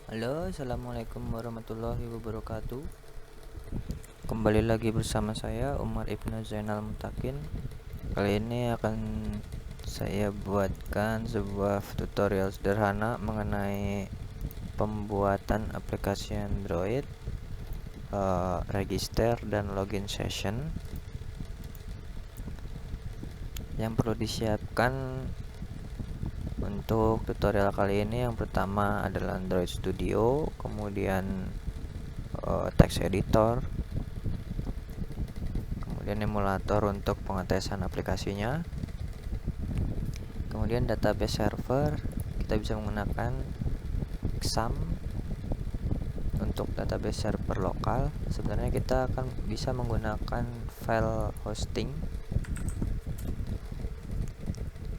Halo, assalamualaikum warahmatullahi wabarakatuh. Kembali lagi bersama saya Umar Ibnu Zainal Mutakin. Kali ini akan saya buatkan sebuah tutorial sederhana mengenai pembuatan aplikasi Android, register dan login session. Yang perlu disiapkan untuk tutorial kali ini, yang pertama adalah Android Studio, kemudian text editor, kemudian emulator untuk pengetesan aplikasinya, kemudian database server. Kita bisa menggunakan XAMPP untuk database server lokal. Sebenarnya kita akan bisa menggunakan file hosting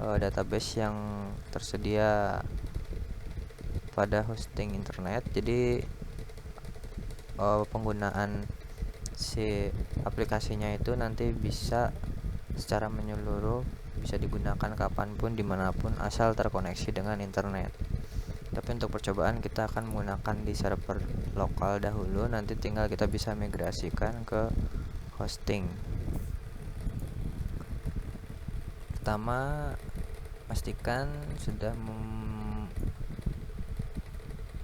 database yang tersedia pada hosting internet. Jadi penggunaan si aplikasinya itu nanti bisa secara menyeluruh, bisa digunakan kapanpun dimanapun asal terkoneksi dengan internet. Tapi untuk percobaan kita akan menggunakan di server lokal dahulu, nanti tinggal kita bisa migrasikan ke hosting. Pertama, pastikan sudah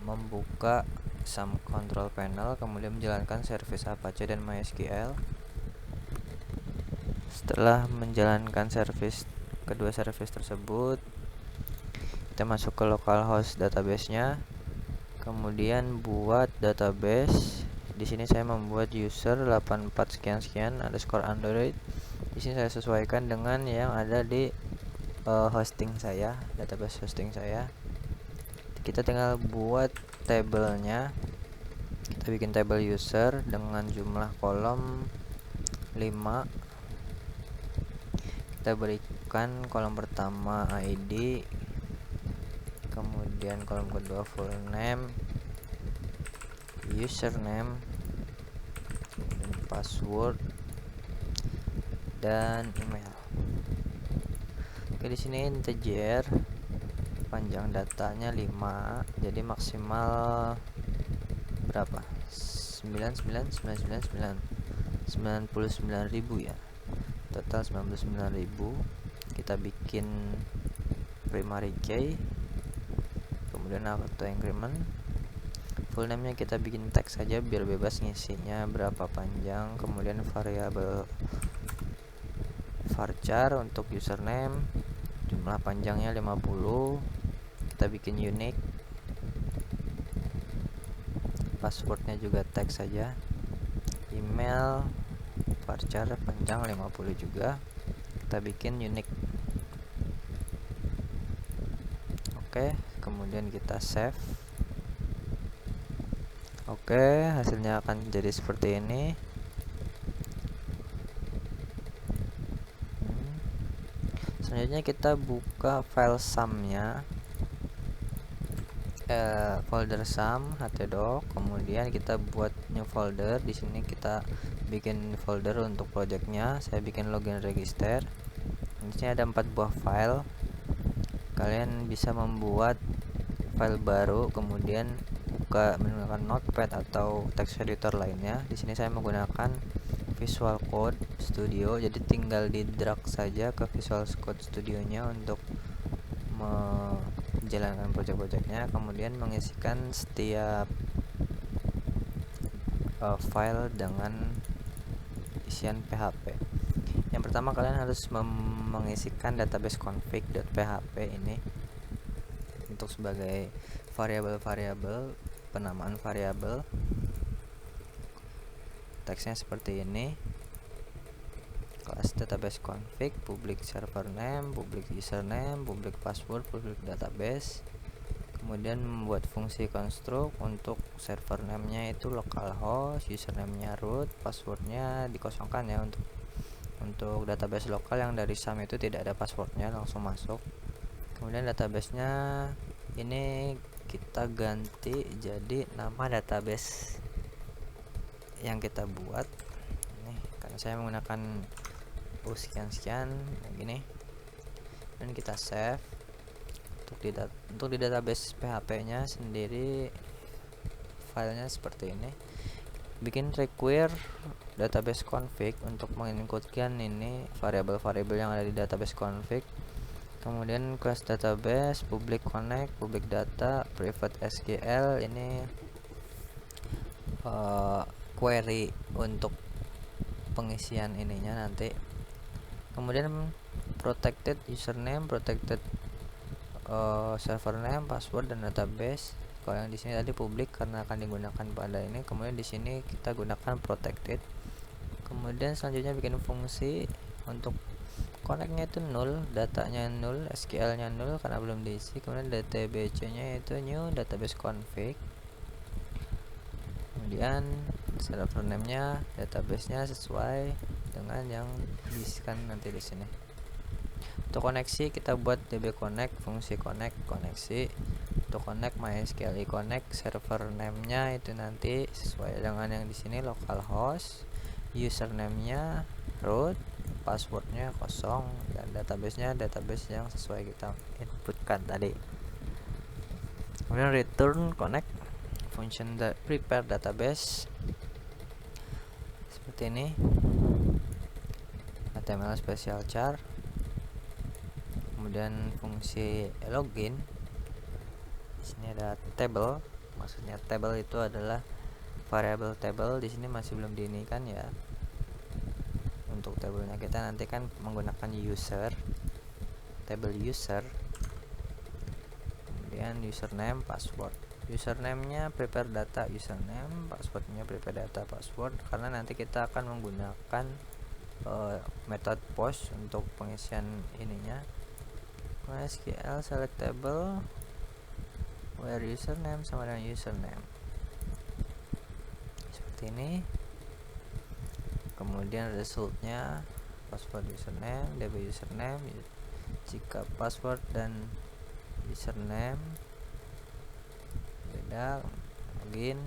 membuka SAM control panel, kemudian menjalankan service Apache dan MySQL. Setelah menjalankan kedua service tersebut, kita masuk ke localhost database-nya, kemudian buat database. Di sini saya membuat user 84 sekian sekian underscore Android. Di sini saya sesuaikan dengan yang ada di hosting saya, database hosting saya. Kita tinggal buat tabelnya. Kita bikin tabel user dengan jumlah kolom 5. Kita berikan kolom pertama ID, kemudian kolom kedua full name, username, dan password, dan email. Oke, di sini integer, panjang datanya 5, jadi maksimal berapa? 99.999.99.000 ya. Total 99.000. Kita bikin primary key, kemudian auto increment. Full name nya kita bikin teks saja biar bebas ngisinya berapa panjang. Kemudian variabel varchar untuk username, jumlah panjangnya 50. Kita bikin unique. Passwordnya juga teks saja. Email varchar panjang 50 juga. Kita bikin unique. Oke, kemudian kita save. Oke, hasilnya akan jadi seperti ini. Selanjutnya kita buka file sum-nya, folder sum htdoc, kemudian kita buat new folder. Di sini kita bikin folder untuk projectnya. Saya bikin login register. Di sini ada 4 buah file. Kalian bisa membuat file baru, kemudian buka menggunakan notepad atau text editor lainnya. Di sini saya menggunakan Visual Code Studio, jadi tinggal di drag saja ke Visual Code Studio-nya untuk menjalankan project-projectnya, kemudian mengisikan setiap file dengan isian PHP. Yang pertama, kalian harus mengisikan database config.php ini untuk sebagai variabel-variabel, penamaan variabel. Teksnya seperti ini. Kelas database config, public server name, public username, public password, public database. Kemudian membuat fungsi construct. Untuk server name-nya itu localhost, username-nya root, passwordnya dikosongkan ya. Untuk database lokal yang dari SAM itu tidak ada passwordnya, langsung masuk. Kemudian database-nya ini kita ganti jadi nama database yang kita buat ini, karena saya menggunakan sekian begini, dan kita save. Untuk di database PHP nya sendiri filenya seperti ini. Bikin require database config untuk menginputkan ini variabel-variabel yang ada di database config. Kemudian class database, public connect, public data, private SQL, ini query untuk pengisian ininya nanti. Kemudian protected username, protected server name, password, dan database. Kalau yang di sini tadi publik karena akan digunakan pada ini. Kemudian di sini kita gunakan protected. Kemudian selanjutnya bikin fungsi untuk connect-nya itu null, datanya null, SQL-nya null karena belum diisi. Kemudian DTBC-nya itu new database config. Kemudian server name-nya, database-nya sesuai dengan yang diisikan nanti di sini. Untuk koneksi kita buat db connect, fungsi connect, koneksi. Untuk connect MySQL connect, server name-nya itu nanti sesuai dengan yang di sini, localhost, username-nya root, passwordnya kosong, dan database-nya database yang sesuai kita inputkan tadi. Kemudian return connect, function prepare database seperti ini, HTML special char. Kemudian fungsi login, di sini ada table, maksudnya table itu adalah variabel table, di sini masih belum diinikan ya. Untuk tabelnya kita nanti kan menggunakan user, table user. Kemudian username, password. Username-nya prepare data username, passwordnya prepare data password, karena nanti kita akan menggunakan method post untuk pengisian ininya. MySQL select table where username sama dengan username seperti ini. Kemudian resultnya password username, db username. Jika password dan username beda, login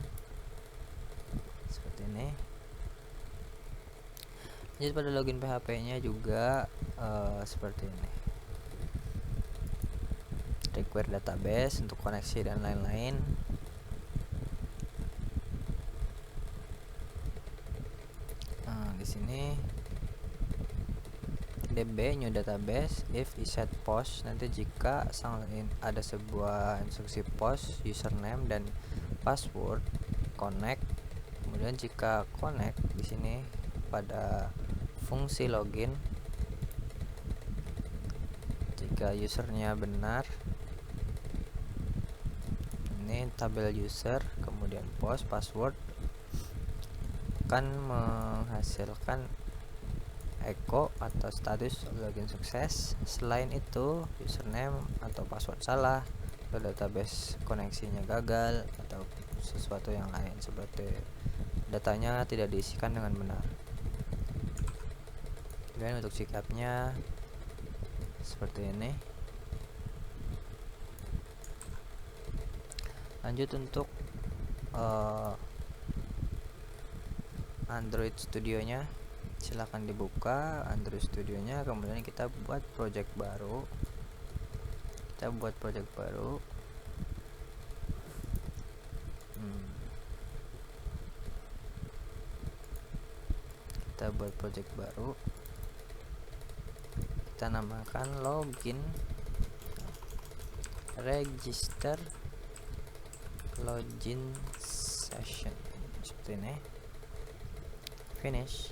seperti ini. Jadi pada login PHP nya juga seperti ini, require database untuk koneksi dan lain-lain. Nah, di sini db new database if is set post, nanti jika ada sebuah instruksi post username dan password connect. Kemudian jika connect di sini pada fungsi login, jika usernya benar, ini tabel user, kemudian post password akan menghasilkan echo atau status login sukses. Selain itu username atau password salah, atau database koneksinya gagal, atau sesuatu yang lain seperti datanya tidak diisikan dengan benar. Dan untuk sikapnya seperti ini. Lanjut untuk Android Studio nya, silahkan dibuka Android Studio nya. Kemudian kita buat project baru, kita buat project baru. Kita buat project baru, kita namakan login register login session seperti ini. Finish.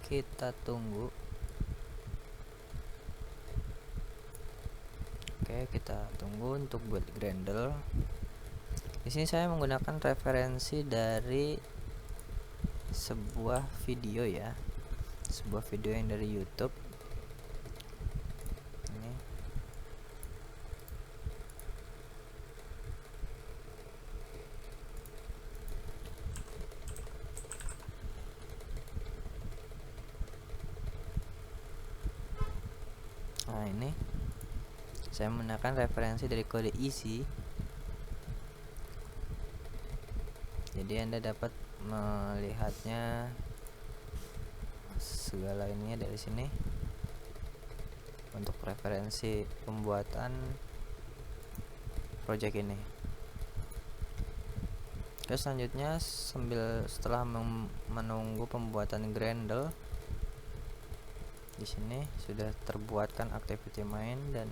Kita tunggu. Oke, kita tunggu untuk buat Gradle. Di sini saya menggunakan referensi dari sebuah video ya, sebuah video yang dari YouTube. Ini nah, ini saya menggunakan referensi dari kode easy. Jadi Anda dapat melihatnya segala ininya dari sini. untuk referensi pembuatan project ini. Terus selanjutnya setelah menunggu pembuatan Gradle, di sini sudah terbuatkan activity main dan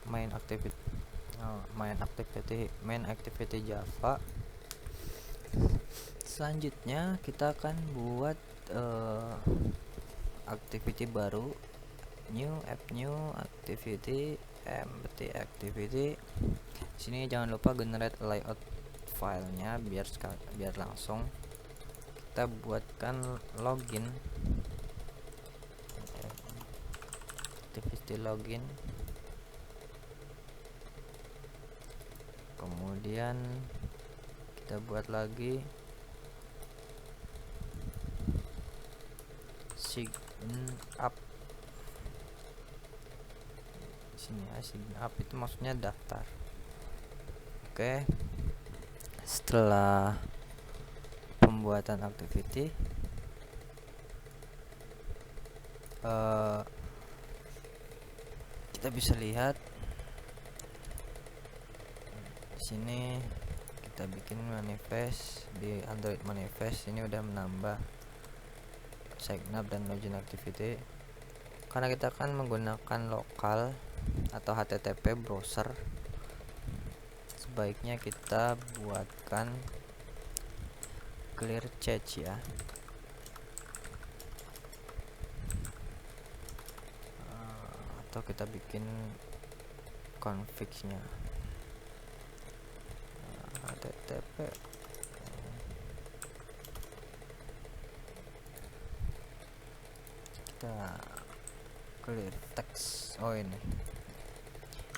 main activity Java. Selanjutnya kita akan buat activity baru, new activity empty activity. Sini jangan lupa generate layout filenya biar langsung kita buatkan login, activity login, kemudian kita buat lagi sign up. Sini ya, sign up itu maksudnya daftar. Oke, setelah pembuatan activity kita bisa lihat di sini kita bikin manifest di Android manifest. Ini udah menambah sign up dan login activity. Karena kita akan menggunakan lokal atau HTTP browser, sebaiknya kita buatkan clear cache ya. Atau kita bikin config-nya HTTP kita clear text. Oh, ini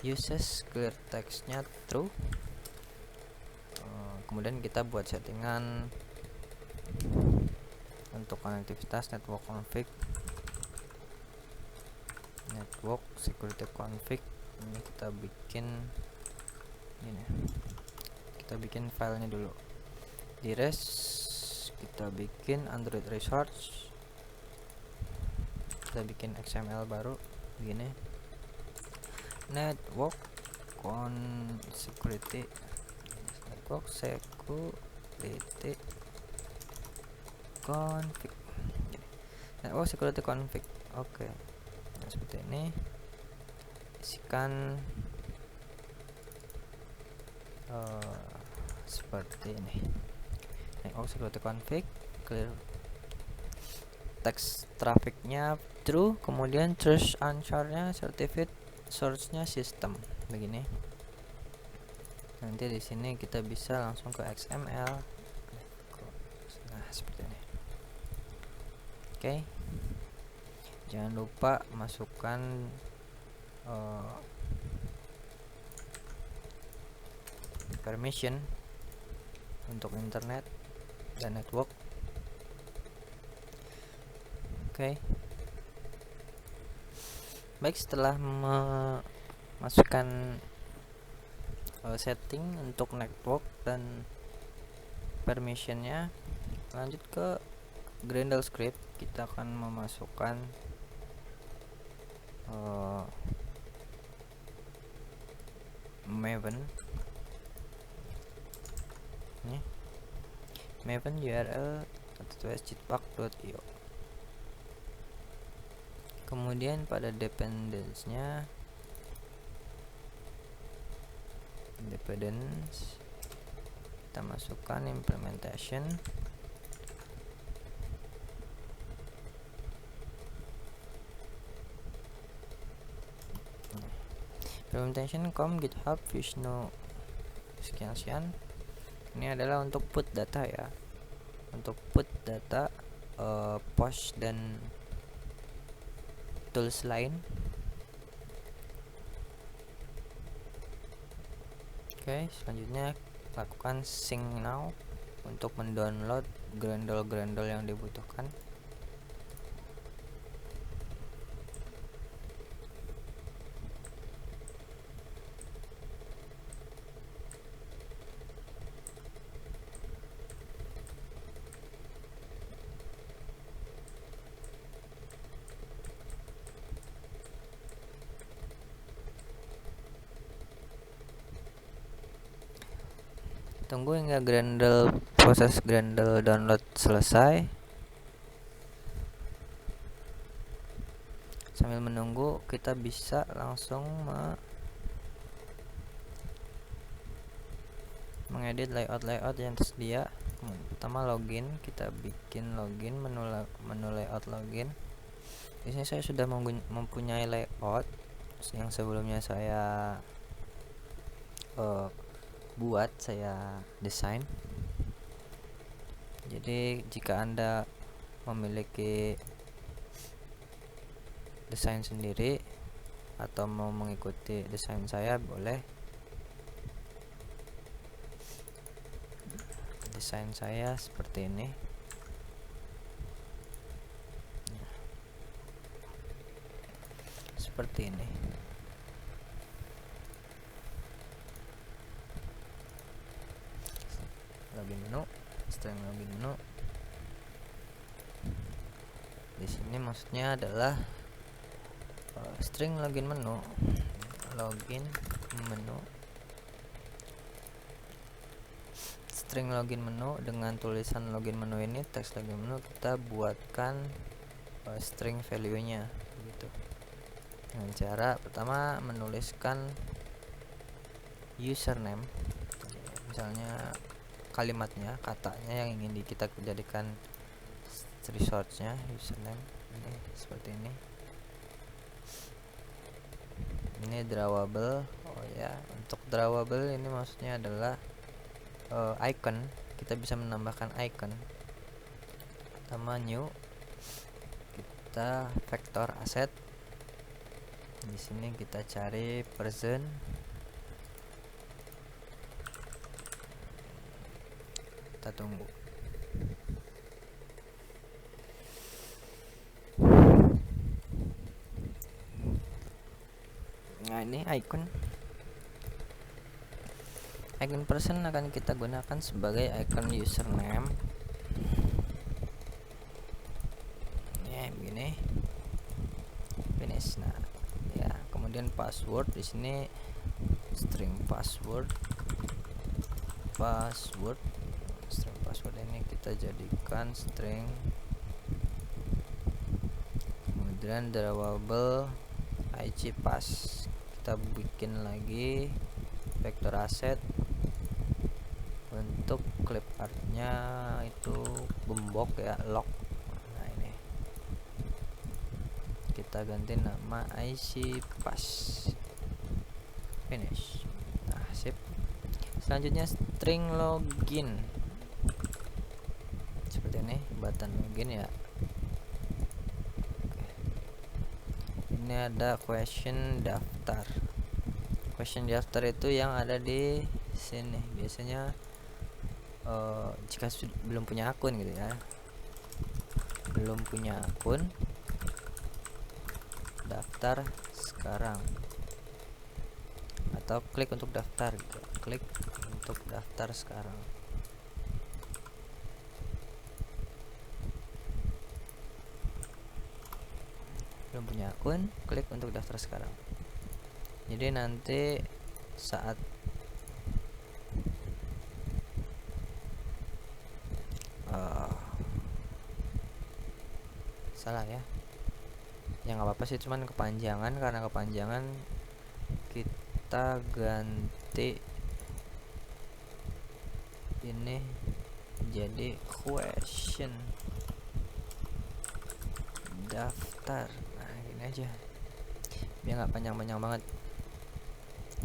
uses clear textnya true. Kemudian kita buat settingan untuk konektivitas network config, network security config. Ini kita bikin ini, kita bikin filenya dulu di res. Kita bikin Android resource, kita bikin XML baru begini, network security config, network security config. Oke, nah, seperti ini. Isikan seperti ini, network security config, clear text trafficnya true, kemudian source answer-nya certificate, source-nya system begini. Nanti di sini kita bisa langsung ke XML. Nah, seperti ini. Oke. Jangan lupa masukkan permission untuk internet dan network. Oke. Baik, setelah memasukkan setting untuk network dan permissionnya, lanjut ke Gradle script. Kita akan memasukkan Maven ini, Maven URL jetpack.io. Kemudian pada dependence-nya kita masukkan implementation. Com GitHub Vishnu sekian. Ini adalah untuk put data ya, untuk put data post dan tools lain. Oke, selanjutnya lakukan sync now untuk mendownload Gradle yang dibutuhkan. tunggu hingga proses Gradle download selesai. Sambil menunggu kita bisa langsung mengedit layout yang tersedia. Pertama login, kita bikin login, menu layout login. Di sini saya sudah mempunyai layout yang sebelumnya saya saya desain. Jadi jika Anda memiliki desain sendiri atau mau mengikuti desain saya, boleh. Desain saya seperti ini. Seperti ini. Login menu, string login menu. Di sini maksudnya adalah string login menu, string login menu dengan tulisan login menu ini, teks login menu kita buatkan string value nya gitu. Dengan cara pertama menuliskan username, misalnya kalimatnya, katanya yang ingin kita jadikan resource-nya, username ini seperti ini. Ini drawable. Oh ya, untuk drawable ini maksudnya adalah icon. Kita bisa menambahkan icon. Pertama new, kita vector asset. Di sini kita cari person. Kita tunggu. Nah, ini icon person akan kita gunakan sebagai icon username. Ya, begini. Finish. Nah, ya, kemudian password di sini string password. String password ini kita jadikan string. Kemudian drawable icpass. Kita bikin lagi vector asset. Untuk clip artnya itu gembok ya, lock. Nah, ini kita ganti nama icpass. Finish. Nah, sip. Selanjutnya string login seperti ini, button login ya. Ini ada question daftar. Question daftar itu yang ada di sini. Biasanya jika belum punya akun gitu ya, belum punya akun, daftar sekarang, atau klik untuk daftar gitu. Klik untuk daftar sekarang. Belum punya akun, klik untuk daftar sekarang. Jadi nanti saat salah ya, nggak apa-apa sih, cuman kepanjangan. Karena kepanjangan kita ganti ini jadi question daftar. Nah, gini aja biar nggak panjang-panjang banget.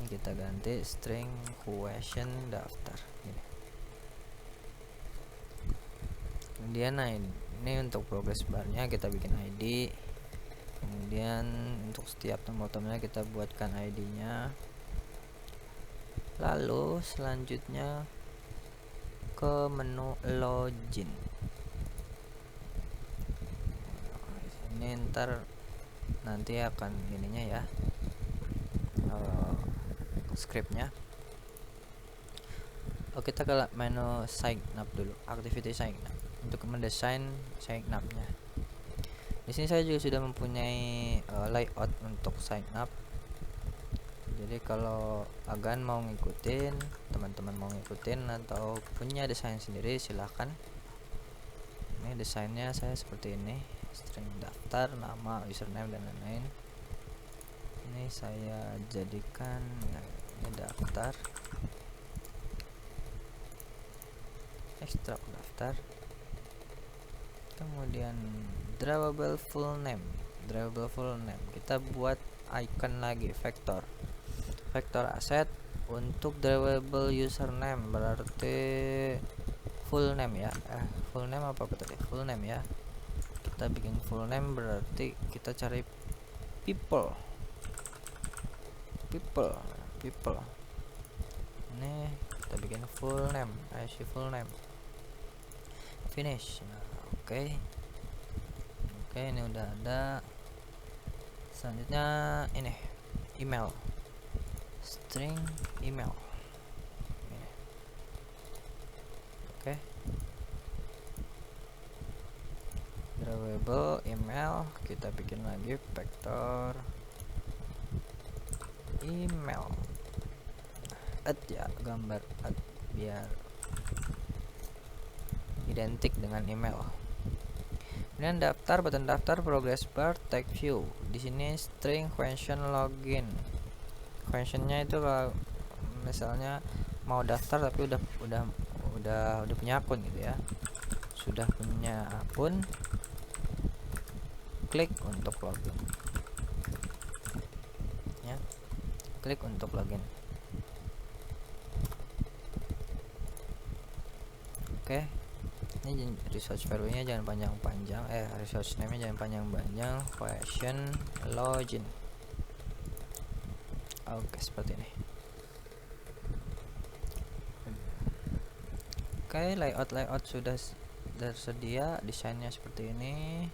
Ini kita ganti string question daftar gini. Kemudian nah, ini untuk progress barnya kita bikin ID. Kemudian untuk setiap tombol-tombolnya kita buatkan ID-nya. Lalu selanjutnya ke menu login. Ini ntar nanti akan ininya ya, scriptnya. Kita ke menu sign up dulu, activity sign up, untuk mendesain sign up-nya. Di sini saya juga sudah mempunyai layout untuk sign up. Jadi kalau Agan mau ngikutin, teman-teman mau ngikutin atau punya desain sendiri, silahkan. Ini desainnya saya seperti ini, string daftar, nama, username dan lain-lain. Ini saya jadikan ini daftar, ekstrak daftar, kemudian drawable full name. Kita buat icon lagi, vektor asset untuk drawable username, berarti full name ya. Full name apa tadi? Full name ya. Kita bikin full name, berarti kita cari people. Ini kita bikin full name, full name, finish. Nah, oke, ini udah ada. Selanjutnya ini email, string email. Oke, drawable email, kita bikin lagi vektor email, ya, gambar biar identik dengan email. Kemudian daftar, button daftar, progress bar, tag view. Di sini string question login. Questionnya itu kalau misalnya mau daftar tapi udah punya akun gitu ya, sudah punya akun, klik untuk login ya, klik untuk login. Oke, ini research value-nya jangan panjang-panjang, research name-nya jangan panjang-panjang, question login. Oke, seperti ini. Oke, layout sudah tersedia, desainnya seperti ini,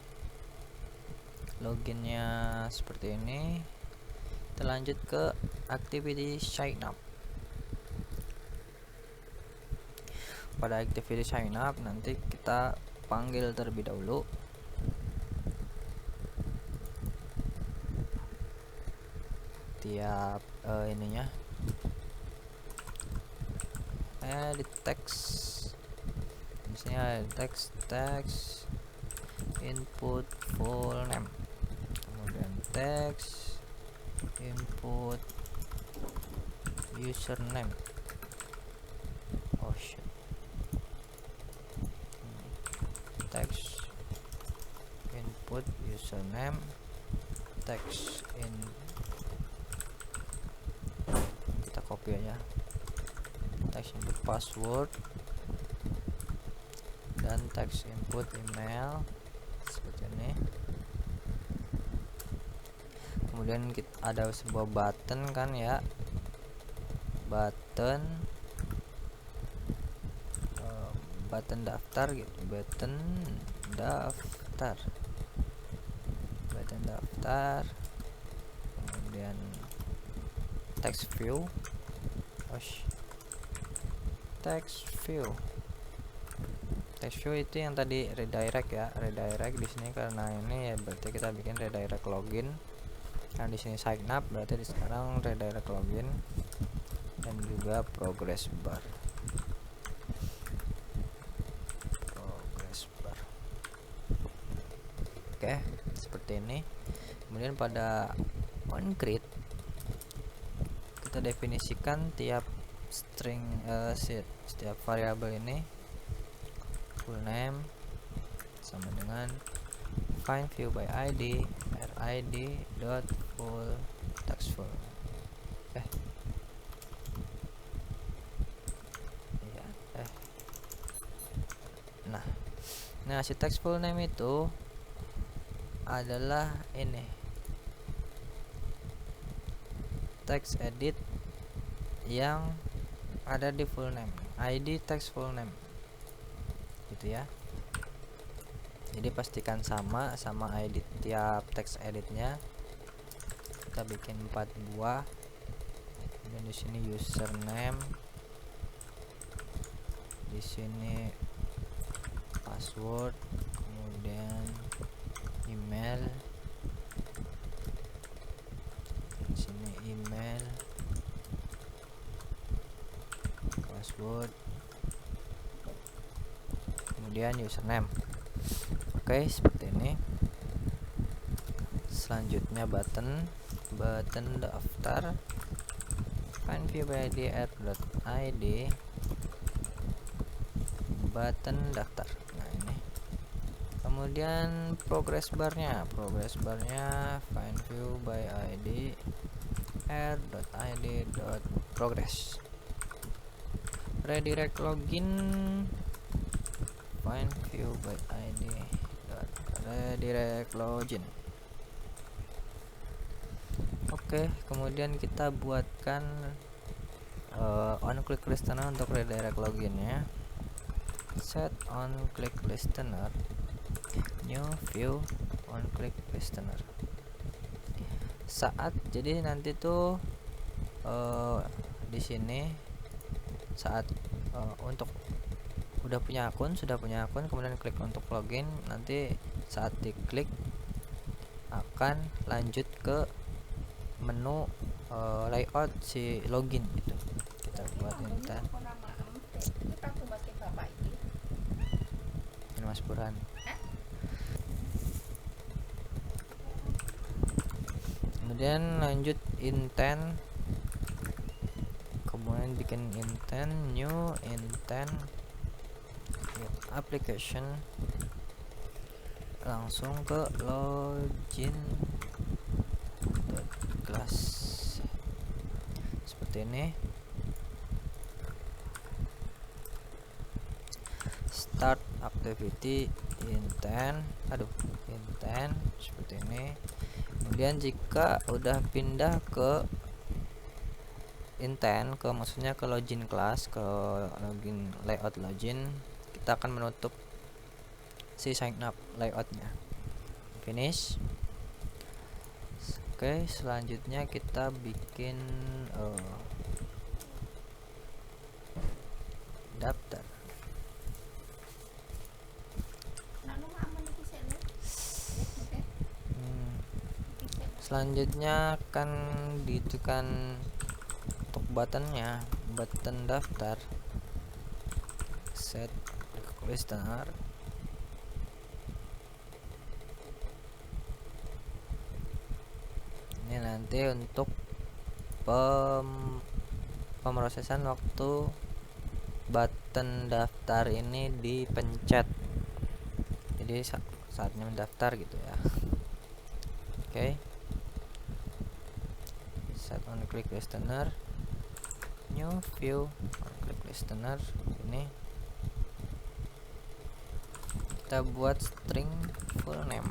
loginnya seperti ini. Kita lanjut ke activity sign up. Pada activity sign up nanti kita panggil terlebih dahulu tiap ininya, di teks. Misalnya teks input full name, kemudian teks input username. Text input username, text in, kita copy aja, text input password dan text input email seperti ini. Kemudian kita ada sebuah button kan ya, button daftar gitu, button daftar, kemudian text view, text view itu yang tadi redirect ya, redirect di sini karena ini ya, berarti kita bikin redirect login. Nah di sini sign up, berarti di sekarang redirect login, dan juga progress bar. Oke, seperti ini. Kemudian pada onCreate kita definisikan tiap string, setiap variabel ini full name sama dengan find view by id rid dot full text full. Nah si text full name itu adalah ini text edit yang ada di full name, id text full name gitu ya. Jadi pastikan sama id tiap text editnya. Kita bikin 4 buah, dan di sini username, di sini password, kemudian email, di sini email, kemudian username. Oke, seperti ini. Selanjutnya button daftar, find view by id add.id, button daftar. Nah ini. Kemudian progress barnya find view by id add.id.progress. Redirect login, find view by id redirect login. Oke, kemudian kita buatkan on click listener untuk redirect login ya. Set on click listener, new view on click listener. Jadi nanti tuh di sini saat untuk sudah punya akun, kemudian klik untuk login, nanti saat diklik akan lanjut ke menu layout si login gitu. Kita buat intent. Ini Mas Burhan. Kemudian lanjut intent, kemudian bikin intent, new intent application, langsung ke login class seperti ini. Start activity intent seperti ini. Kemudian jika udah pindah ke intent, maksudnya ke login class, ke login layout login, kita akan menutup si sign up layoutnya. Finish. Oke, selanjutnya kita bikin daftar. Selanjutnya akan ditekan untuk buttonnya, button daftar, set listener. Ini nanti untuk pemrosesan waktu button daftar ini dipencet, jadi saatnya mendaftar gitu ya. Oke. Set on click listener, new view on click listener. Ini kita buat string full name,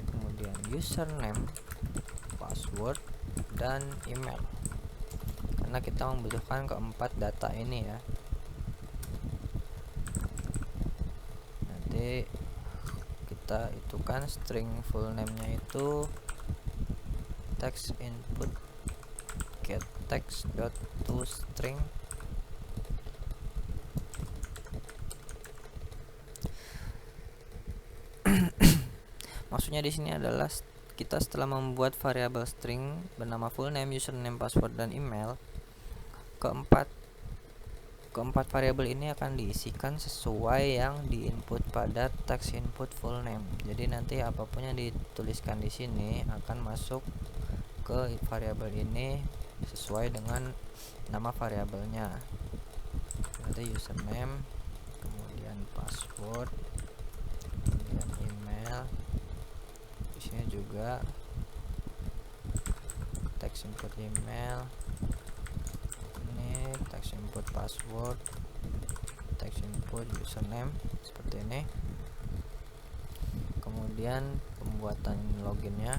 kemudian username, password, dan email, karena kita membutuhkan keempat data ini ya. Nanti kita itukan string full name nya itu text input get text dot to string. Maksudnya di sini adalah kita setelah membuat variabel string bernama full name, username, password, dan email, keempat variabel ini akan diisikan sesuai yang diinput pada text input full name. Jadi nanti apapun yang dituliskan di sini akan masuk ke variabel ini sesuai dengan nama variabelnya. Nanti username, kemudian password, kemudian email. Di sini juga text input email, ini text input password, text input username seperti ini. Kemudian pembuatan loginnya,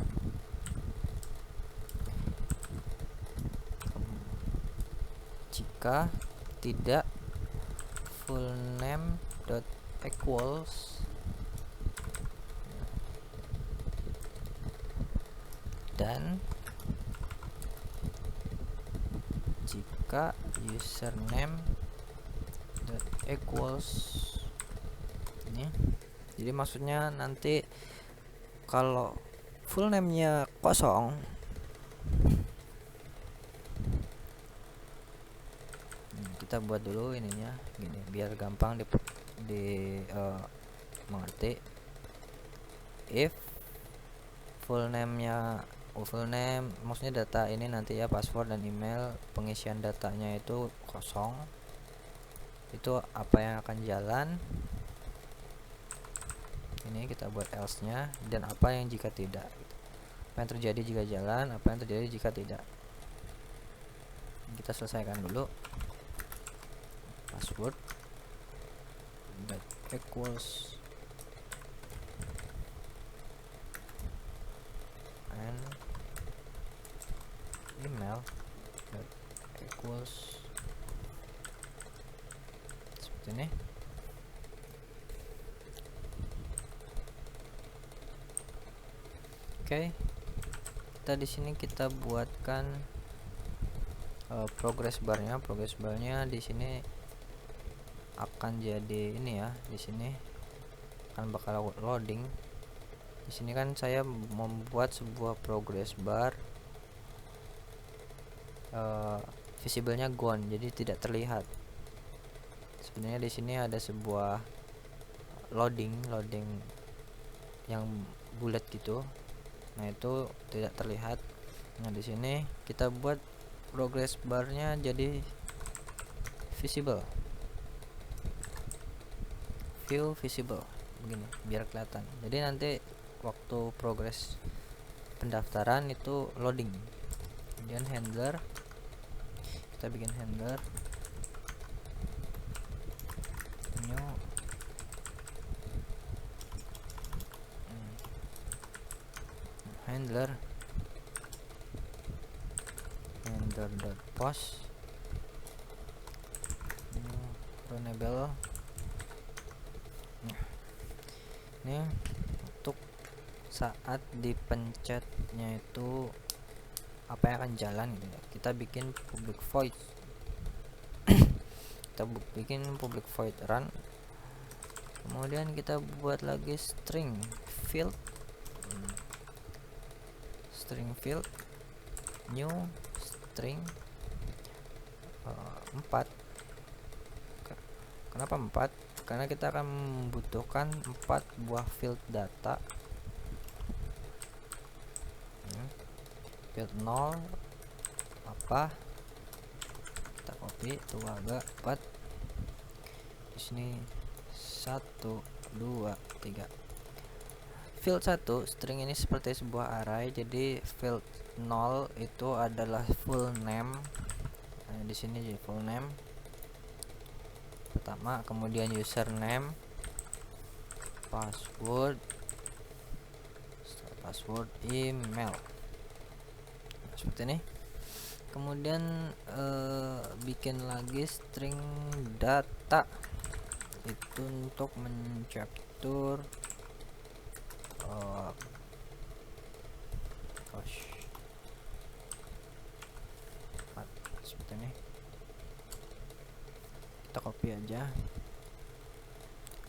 jika tidak full name dot equals dan jika username dot equals ini. Jadi maksudnya nanti kalau full name nya kosong, kita buat dulu ininya gini biar gampang mengerti. If full name maksudnya data ini nanti ya, password dan email, pengisian datanya itu kosong, itu apa yang akan jalan. Ini kita buat else nya, dan apa yang jika tidak, apa yang terjadi jika jalan, apa yang terjadi jika tidak. Kita selesaikan dulu. Password that equals and email that equals seperti ini. Oke, kita di sini kita buatkan progress barnya. Progress barnya di sini akan jadi ini ya, di sini akan bakal loading. Di sini kan saya membuat sebuah progress bar, visible-nya gone, jadi tidak terlihat. Sebenarnya di sini ada sebuah loading yang bulat gitu. Nah, itu tidak terlihat. Nah, di sini kita buat progress barnya jadi visible. View visible begini biar kelihatan. Jadi nanti waktu progress pendaftaran itu loading. Kemudian handler, kita bikin handler new handler.post new runnable. Ini untuk saat dipencetnya itu apa yang akan jalan gitu ya. Kita bikin public void run. Kemudian kita buat lagi string field new string 4. Kenapa 4? Karena kita akan membutuhkan 4 buah field data. Field 0 apa, kita copy, itu agak 4 di sini 1 2 3. Field 1 string ini seperti sebuah array, jadi field 0 itu adalah full name. Nah, di sini jadi full name pertama, kemudian username, password, email. Nah, seperti ini. Kemudian bikin lagi string data itu untuk mencapture seperti ini. Kita copy aja,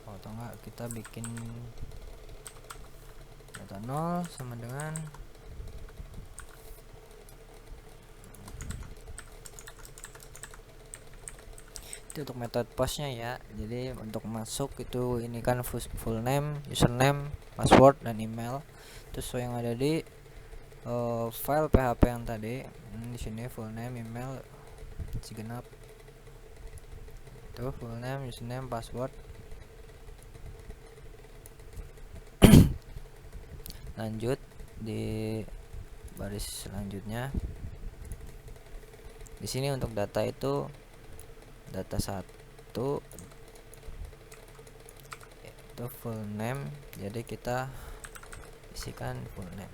atau enggak kita bikin data 0 sama dengan itu untuk metode postnya ya. Jadi untuk masuk itu ini kan full name, username, password, dan email. Terus yang ada di file PHP yang tadi. Di sini full name, email, segenap. Itu full name, username, password. Lanjut di baris selanjutnya. Di sini untuk data itu data 1 itu full name, jadi kita isikan full name.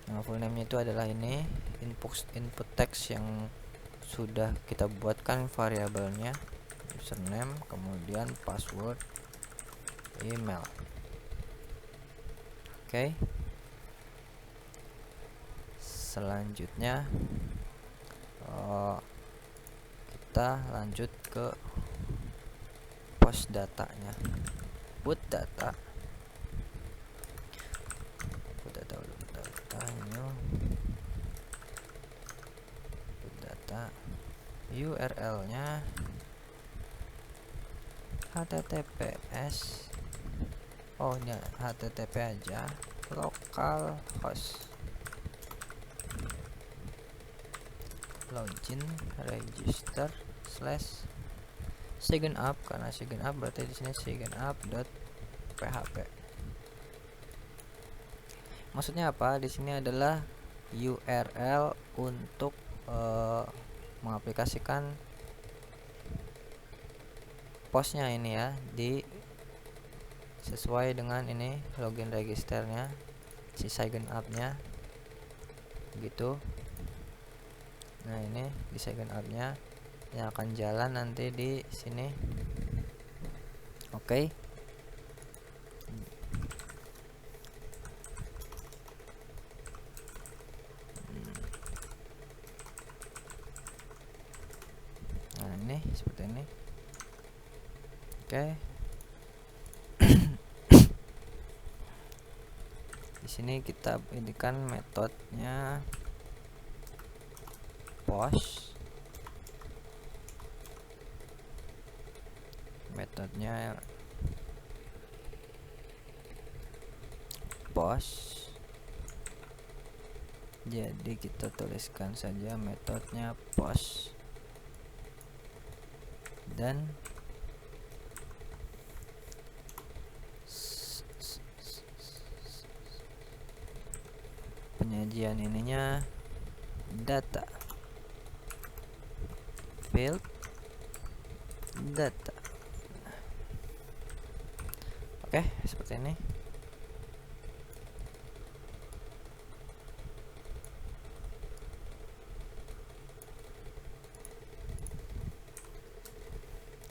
Nah, full name nya itu adalah ini input text yang sudah kita buatkan variabelnya, username, kemudian password, email. Oke. Selanjutnya kita lanjut ke post datanya. Put data new put data, URL nya https, oh ini http aja, localhost login register slash sign up, karena sign up berarti di sini sign up.php. Maksudnya apa? Di sini adalah URL untuk mengaplikasikan postnya ini ya, di sesuai dengan ini login registernya, si sign up-nya gitu. Nah ini di sign up-nya yang akan jalan nanti di sini. Oke. Nah ini seperti ini. Oke. Di sini kita indikan metodenya post, metodenya post, jadi kita tuliskan saja metodenya post, dan penyajian ininya data field data. Oke, seperti ini.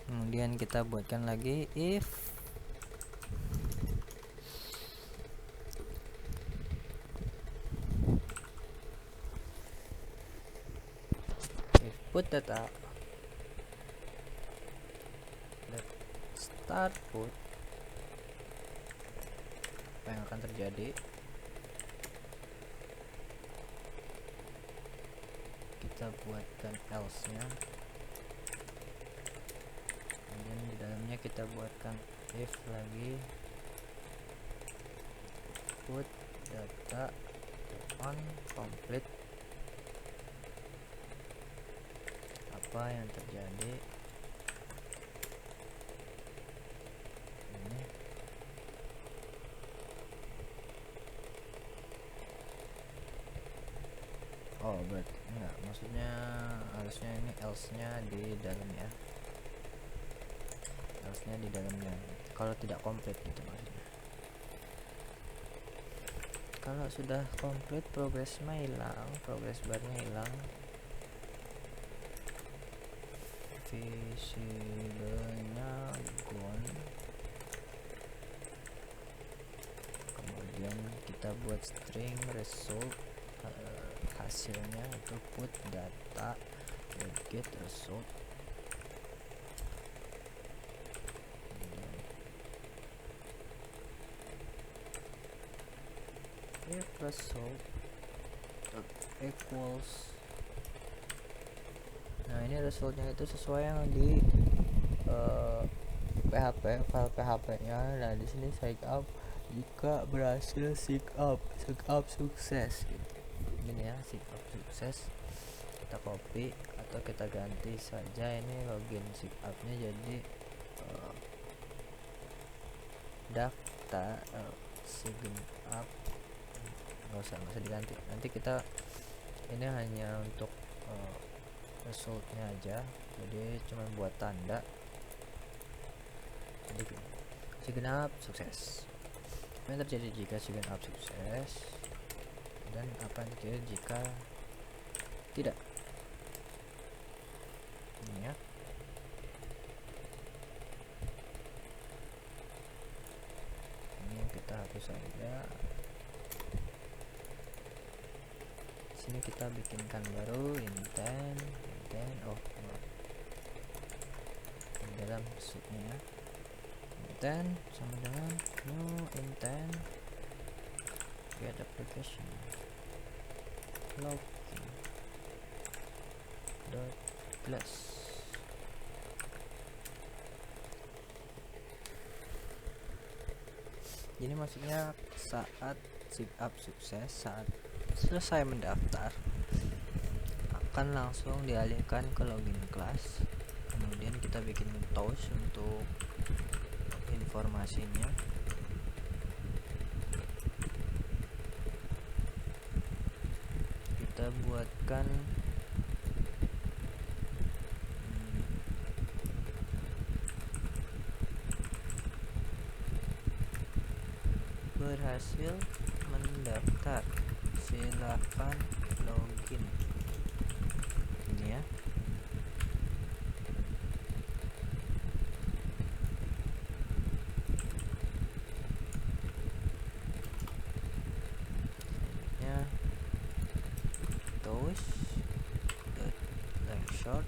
Kemudian kita buatkan lagi if put data start put, apa yang akan terjadi? Kita buatkan else nya, kemudian di dalamnya kita buatkan if lagi put data on complete. Apa yang terjadi? Ini oh berarti enggak, maksudnya harusnya ini else nya di dalamnya, else nya di dalamnya kalau tidak komplit gitu maksudnya. Kalau sudah komplit progress mah hilang, progress barnya hilang, visible-nya gone. Kemudian kita buat string result, hasilnya itu put data get result. If result equals, nah ini resultnya itu sesuai yang di PHP, file PHP nya. Nah di sini sign up jika berhasil sign up sukses gitu. Ini ya, sign up sukses. Kita copy atau kita ganti saja ini login sign up nya jadi daftar sign up, nggak usah diganti, nanti kita ini hanya untuk resultnya aja, jadi cuma buat tanda. Jadi sign up sukses. Apa yang terjadi jika sign up sukses, dan apa yang terjadi jika tidak? Ini ya. Ini yang kita hapus saja. Sini kita bikinkan baru intent oh di dalam sheetnya, intent sama dengan new intent get application login dot class. Jadi maksudnya saat sign up sukses, saat selesai mendaftar akan langsung dialihkan ke login kelas, kemudian kita bikin toast untuk informasinya. Kita buatkan berhasil mendaftar, silakan login. Ini ya. Selanjutnya toast short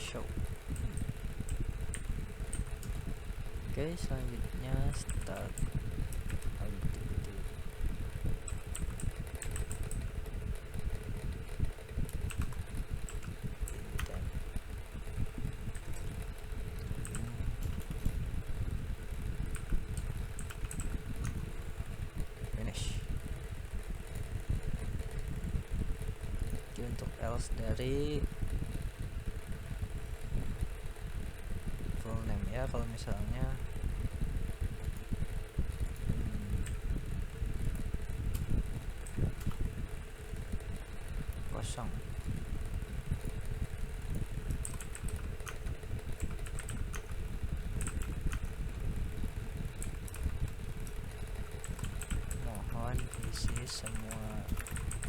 show. Oke, selanjutnya start activity. Finish. Oke, untuk else dari full name ya, kalau misalnya kosong. Mohon isi semua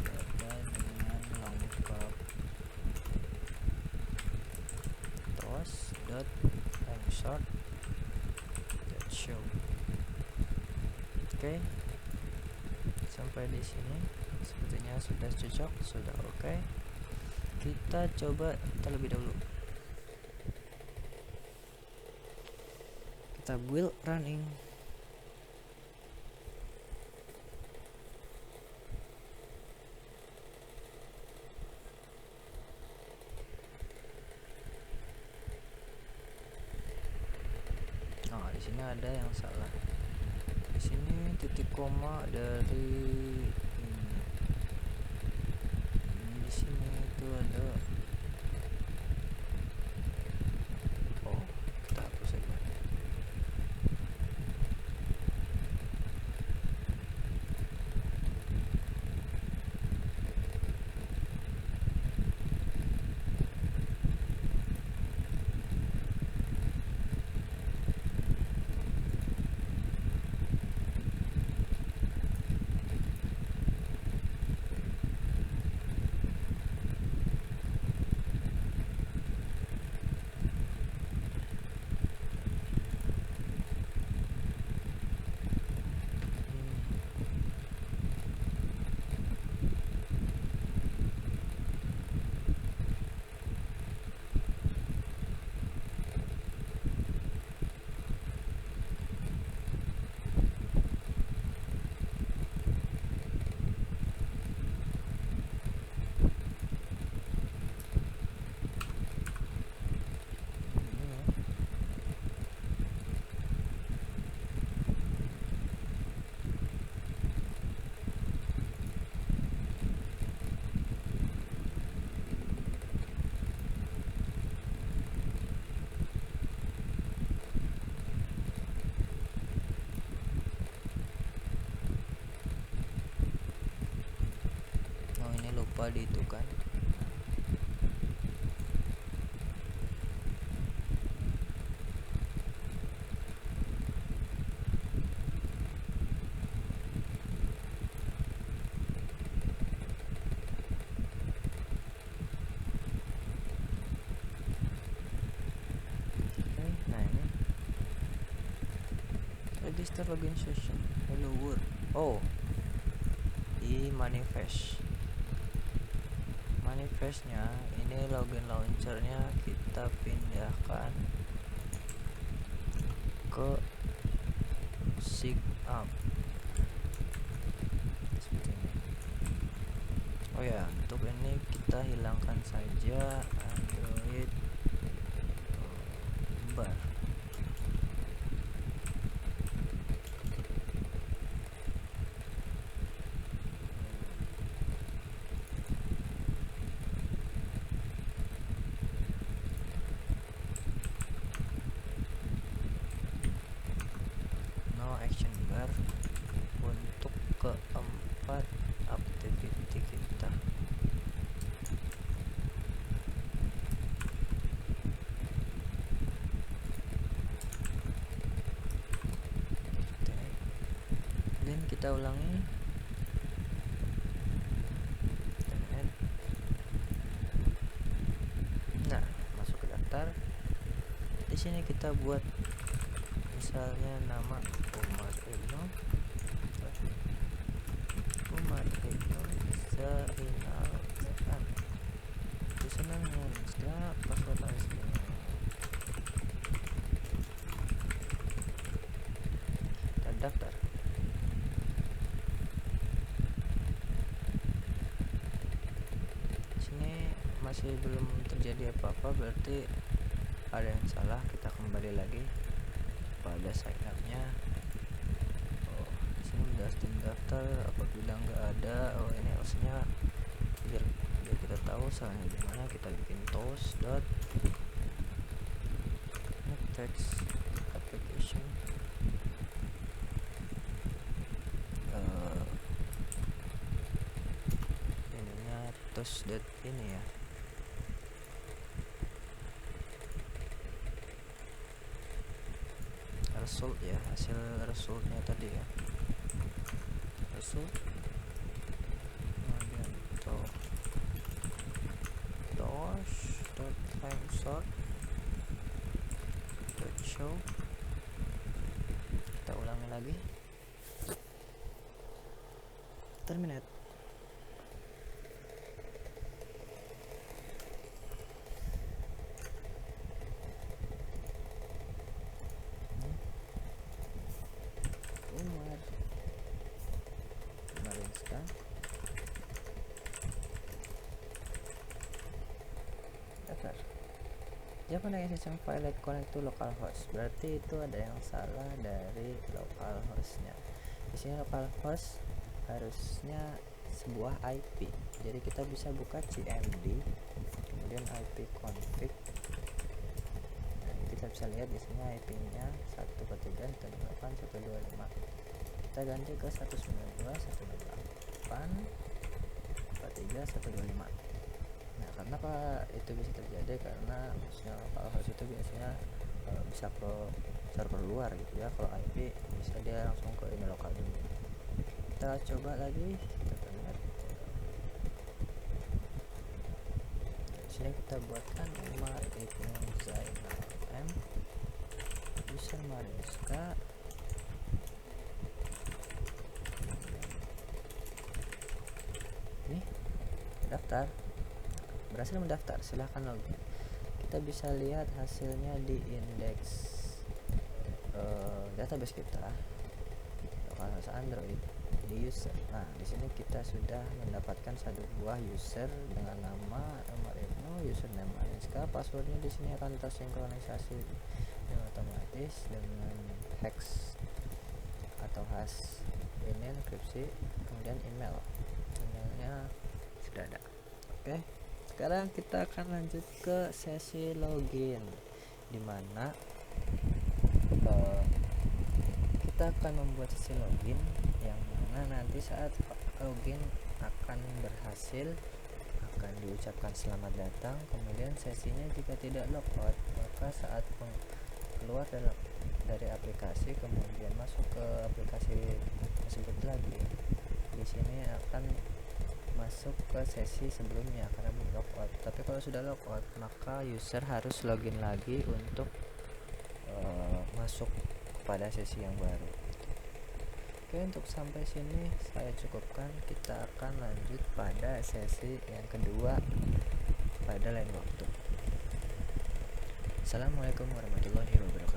data dengan lengkap. Toast.short show. Oke. Sampai di sini sepertinya sudah cocok, sudah oke. Kita coba terlebih dahulu. Kita build running. Nah, di sini ada yang salah. Di sini titik koma dari ini. Di sini itu ada. Oh, kita hapus saja. Lupa di itu kan. Oke, nah ini register login session, hello world. Oh, di manifestnya ini login launchernya kita pindahkan ke sign up seperti ini. Oh ya, untuk ini kita hilangkan saja Android bar. dan kita ulangi. Nah, masuk ke daftar. Di sini kita buat misalnya nama Umar Ibnu Zainal Khan. Username Insta, password asli. Dan daftar. Sini masih belum terjadi apa-apa, berarti ada yang salah. Kita kembali lagi pada sign up-nya. Oh, sini udah daftar. Apabila nggak ada, oh ini harusnya biar kita tahu salahnya di mana, kita bikin toast dot text application ininya toast dot ini ya, result ya, hasil resultnya tadi ya, result. Kemudian toast dot time sort dot show. Kita ulangi lagi, terminate. Umar Marinska, daftar. Java dengan sistem file connect to localhost, berarti itu ada yang salah dari localhostnya. Di sini localhost harusnya sebuah IP, jadi kita bisa buka cmd kemudian IP config. Nah, kita bisa lihat di sini IP-nya 143.168.125. Kita ganti ke 192.168.43.125. Nah, kenapa itu bisa terjadi? Karena maksudnya localhost itu biasanya bisa ke server luar gitu ya. Kalau IP bisa dia langsung ke ini lokal dulu. Kita coba lagi, kita terminate. Di sini kita buatkan Umar Ibnu Zainal M, user Marinska. Ini daftar, berhasil mendaftar. Silahkan login. Kita bisa lihat hasilnya di indeks database kita, localhost Android di user. Nah, di sini kita sudah mendapatkan satu buah user dengan nama Umar Ibnu, username Marinska. Passwordnya di sini akan tersinkronisasi dengan otomatis dengan hex atau hash ini enkripsi, kemudian emailnya sudah ada. Oke, sekarang kita akan lanjut ke sesi login, dimana kita akan membuat sesi login yang mana nanti saat login akan berhasil, akan diucapkan selamat datang. Kemudian sesinya jika tidak logout, maka saat keluar dari aplikasi kemudian masuk ke aplikasi tersebut lagi, di sini akan masuk ke sesi sebelumnya karena belum logout. Tapi kalau sudah logout, maka user harus login lagi untuk masuk pada sesi yang baru. Oke, untuk sampai sini saya cukupkan. Kita akan lanjut pada sesi yang kedua pada lain waktu. Assalamualaikum warahmatullahi wabarakatuh.